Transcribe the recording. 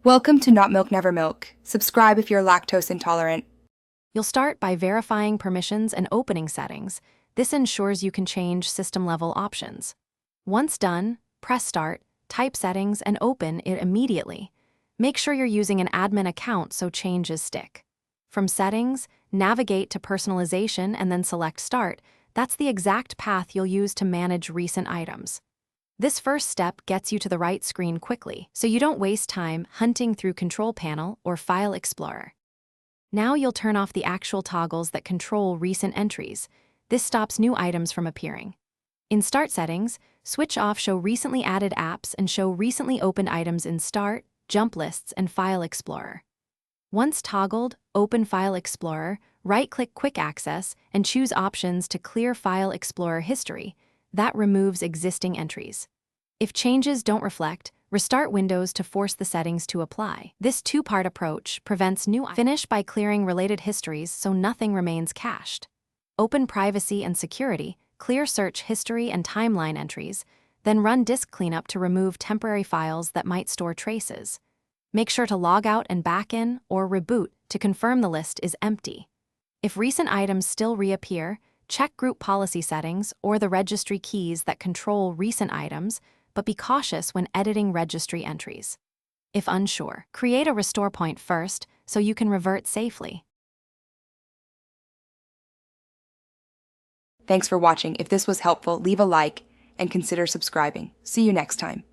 Welcome to Not Milk Never Milk. Subscribe if you're lactose intolerant. You'll start by verifying permissions and opening settings. This ensures you can change system-level options. Once done, press Start, type settings, and open it immediately. Make sure you're using an admin account so changes stick. From Settings, navigate to Personalization and then select Start. That's the exact path you'll use to manage recent items. This first step gets you to the right screen quickly, so you don't waste time hunting through Control Panel or File Explorer. Now you'll turn off the actual toggles that control recent entries. This stops new items from appearing. In Start Settings, switch off Show Recently Added Apps and show recently opened items in Start, Jump Lists, and File Explorer. Once toggled, open File Explorer, right-click Quick Access, and choose Options to clear File Explorer history. That removes existing entries. If changes don't reflect, restart Windows to force the settings to apply. This two-part approach prevents new finish by clearing related histories so nothing remains cached. Open Privacy and Security, clear search history and timeline entries, then run disk cleanup to remove temporary files that might store traces. Make sure to log out and back in or reboot to confirm the list is empty. If recent items still reappear, check Group Policy Settings or the registry keys that control recent items, but be cautious when editing registry entries. If unsure, create a restore point first so you can revert safely. Thanks for watching. If this was helpful, leave a like and consider subscribing. See you next time.